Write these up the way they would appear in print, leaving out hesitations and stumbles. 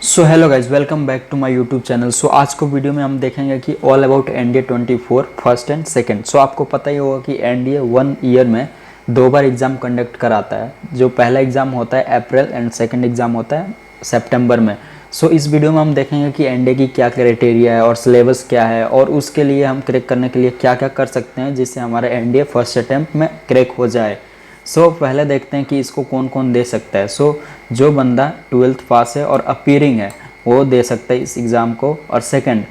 So hello guys, welcome back to my YouTube channel. So आज को वीडियो में हम देखेंगे कि all about NDA 24 first and second. So आपको पता ही होगा कि एनडीए 1 ईयर में 2 बार एग्ज़ाम कंडक्ट कराता है। जो पहला एग्ज़ाम होता है अप्रैल एंड सेकंड एग्ज़ाम होता है सितंबर में। सो इस वीडियो में हम देखेंगे कि एनडीए की क्या क्राइटेरिया है और सिलेबस क्या है, और उसके लिए हम क्रैक करने के लिए क्या क्या कर सकते हैं जिससे हमारा एनडीए फर्स्ट अटैम्प्ट में क्रैक हो जाए। पहले देखते हैं कि इसको कौन कौन दे सकता है। जो बंदा 12th पास है और अपीयरिंग है वो दे सकता है इस एग्ज़ाम को। और सेकंड,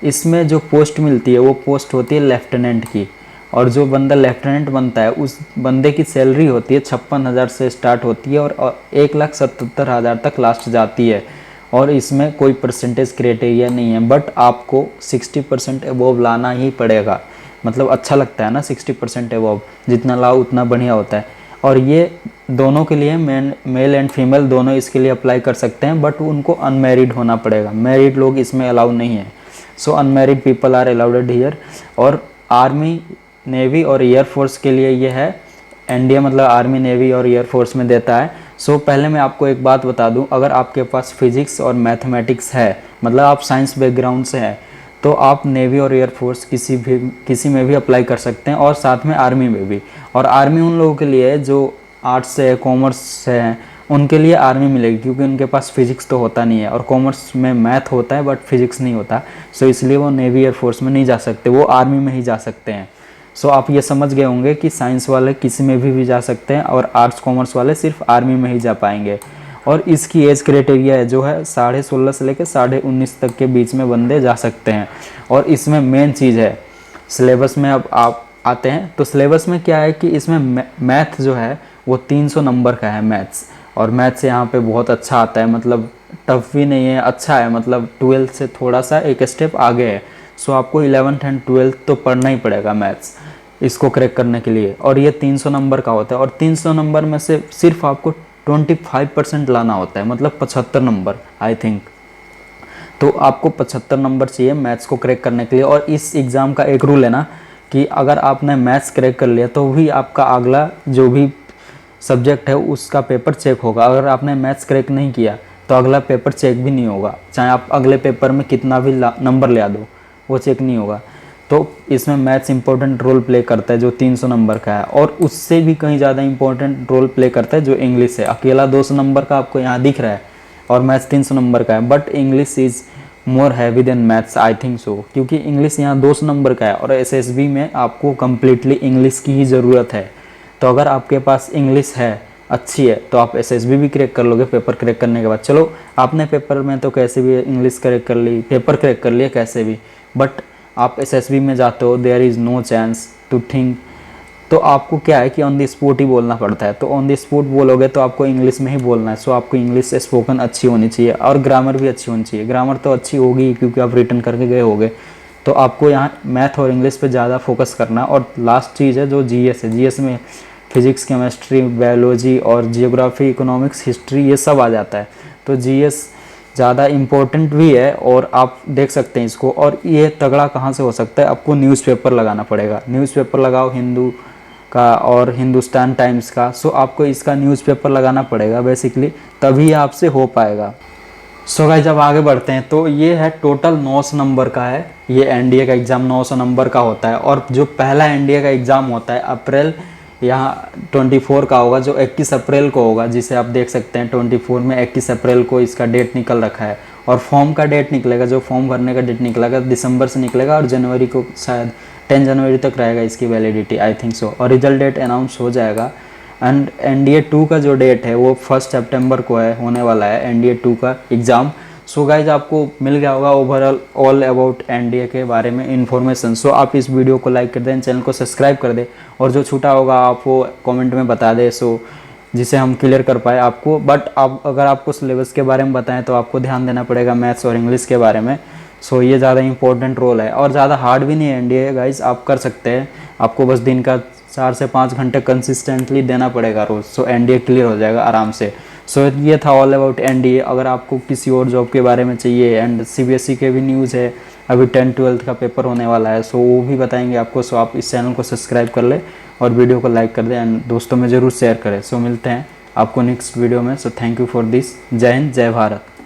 इसमें जो पोस्ट मिलती है वो पोस्ट होती है लेफ्टिनेंट की, और जो बंदा लेफ्टिनेंट बनता है उस बंदे की सैलरी होती है 56,000 से स्टार्ट होती है और 1,77,000 तक लास्ट जाती है। और इसमें कोई परसेंटेज क्राइटेरिया नहीं है, बट आपको 60% अबोव लाना ही पड़ेगा। मतलब अच्छा लगता है ना 60% अबोव, जितना लाओ उतना बढ़िया होता है। और ये दोनों के लिए मेल एंड फीमेल दोनों इसके लिए अप्लाई कर सकते हैं, बट उनको अनमैरिड होना पड़ेगा। मैरिड लोग इसमें अलाउ नहीं है। Unmarried people are allowed here. और आर्मी, नेवी और एयरफोर्स के लिए ये है। एनडीए मतलब आर्मी, नेवी और एयरफोर्स में देता है। पहले मैं आपको एक बात बता दूं, अगर आपके पास फिजिक्स और मैथमेटिक्स है, मतलब आप साइंस बैकग्राउंड से हैं, तो आप नेवी और एयरफोर्स किसी में भी अप्लाई कर सकते हैं, और साथ में आर्मी में भी। और आर्मी उन लोगों के लिए जो आर्ट्स से है, कॉमर्स से हैं, उनके लिए आर्मी मिलेगी, क्योंकि उनके पास फिजिक्स तो होता नहीं है, और कॉमर्स में मैथ होता है बट फिजिक्स नहीं होता। इसलिए वो नेवी एयरफोर्स में नहीं जा सकते, वो आर्मी में ही जा सकते हैं। आप ये समझ गए होंगे कि साइंस वाले किसी में भी जा सकते हैं, और आर्ट्स कॉमर्स वाले सिर्फ आर्मी में ही जा पाएंगे। और इसकी एज क्राइटेरिया है जो है 16.5 से लेकर 19.5 तक के बीच में बंदे जा सकते हैं। और इसमें मेन चीज़ है सिलेबस में। अब आप आते हैं तो सिलेबस में क्या है कि इसमें मैथ जो है वो 300 नंबर का है मैथ्स। और मैथ्स यहाँ पे बहुत अच्छा आता है, मतलब टफ भी नहीं है, अच्छा है, मतलब 12th से थोड़ा सा एक स्टेप आगे है। आपको 11th एंड 12th तो पढ़ना ही पड़ेगा मैथ्स इसको क्रैक करने के लिए। और ये 300 नंबर का होता है, और 300 नंबर में से सिर्फ आपको 25% लाना होता है, मतलब 75 नंबर आई थिंक। तो आपको 75 नंबर चाहिए मैथ्स को क्रैक करने के लिए। और इस एग्ज़ाम का एक रूल है ना कि अगर आपने मैथ्स क्रैक कर लिया तो भी आपका अगला जो भी सब्जेक्ट है उसका पेपर चेक होगा। अगर आपने मैथ्स क्रैक नहीं किया तो अगला पेपर चेक भी नहीं होगा, चाहे आप अगले पेपर में कितना भी नंबर ले आ दो, वो चेक नहीं होगा। तो इसमें मैथ्स इंपॉर्टेंट रोल प्ले करता है जो 300 नंबर का है, और उससे भी कहीं ज़्यादा इंपॉर्टेंट रोल प्ले करता है जो इंग्लिश है। अकेला 200 नंबर का आपको यहाँ दिख रहा है और मैथ्स 300 नंबर का है, but English is more heavy than maths I think so, क्योंकि इंग्लिश यहाँ 200 नंबर का है, और एसएसबी में आपको कम्प्लीटली इंग्लिश की ही ज़रूरत है। तो अगर आपके पास इंग्लिश है, अच्छी है, तो आप एसएसबी भी क्रैक कर लोगे पेपर क्रैक करने के बाद। चलो आपने पेपर में तो कैसे भी इंग्लिश क्रैक कर ली, पेपर क्रैक कर लिया कैसे भी, बट आप एसएसबी में जाते हो, there is no chance to think. तो आपको क्या है कि ऑन द स्पॉट ही बोलना पड़ता है। तो ऑन द स्पॉट बोलोगे तो आपको इंग्लिश में ही बोलना है। आपको इंग्लिश स्पोकन अच्छी होनी चाहिए, और ग्रामर भी अच्छी होनी चाहिए। ग्रामर तो अच्छी होगी क्योंकि आप रिटर्न करके गए होगे। तो आपको यहाँ मैथ और इंग्लिश पे ज़्यादा फोकस करना। और लास्ट चीज़ है जो जीएस है, जीएस में फिजिक्स, केमिस्ट्री, बायोलॉजी और जियोग्राफी, इकोनॉमिक्स, हिस्ट्री, ये सब आ जाता है। तो जीएस ज़्यादा इम्पोर्टेंट भी है, और आप देख सकते हैं इसको। और ये तगड़ा कहाँ से हो सकता है, आपको न्यूज़पेपर लगाना पड़ेगा। न्यूज़पेपर लगाओ हिंदू का और हिंदुस्तान टाइम्स का। आपको इसका न्यूज़पेपर लगाना पड़ेगा बेसिकली, तभी आपसे हो पाएगा। गाइस जब आगे बढ़ते हैं तो ये है टोटल 900 नंबर का है। ये एनडीए का एग्ज़ाम 900 नंबर का होता है। और जो पहला एनडीए का एग्ज़ाम होता है अप्रैल यहाँ 24 का होगा, जो 21 अप्रैल को होगा, जिसे आप देख सकते हैं 24 में 21 अप्रैल को इसका डेट निकल रखा है। और फॉर्म का डेट निकलेगा, जो फॉर्म भरने का डेट निकलेगा दिसंबर से निकलेगा, और जनवरी को शायद 10 जनवरी तक रहेगा इसकी वैलिडिटी आई थिंक सो। और रिजल्ट डेट अनाउंस हो जाएगा। एंड एनडीए 2 का जो डेट है वो 1 सितंबर को है, होने वाला है एनडीए 2 का एग्ज़ाम। गाइज आपको मिल गया होगा ओवरऑल ऑल अबाउट एनडीए के बारे में इन्फॉर्मेशन। आप इस वीडियो को लाइक कर दें, चैनल को सब्सक्राइब कर दें, और जो छूटा होगा आप वो कमेंट में बता दें, जिसे हम क्लियर कर पाए आपको। बट आप अगर आपको सिलेबस के बारे में बताएं तो आपको ध्यान देना पड़ेगा मैथ्स और इंग्लिश के बारे में। ये ज़्यादा इंपॉर्टेंट रोल है, और ज़्यादा हार्ड भी नहीं है एनडीए गाइज, आप कर सकते हैं। आपको बस दिन का 4 से 5 घंटे कंसिस्टेंटली देना पड़ेगा रोज़। एनडीए क्लियर हो जाएगा आराम से। ये था ऑल अबाउट एनडीए। अगर आपको किसी और जॉब के बारे में चाहिए, एंड सीबीएसई के भी न्यूज़ है, अभी 10th-12th का पेपर होने वाला है, वो भी बताएंगे आपको। आप इस चैनल को सब्सक्राइब कर ले और वीडियो को लाइक कर दें, एंड दोस्तों में ज़रूर शेयर करें। मिलते हैं आपको नेक्स्ट वीडियो में। Thank you for this. जय हिंद, जय भारत।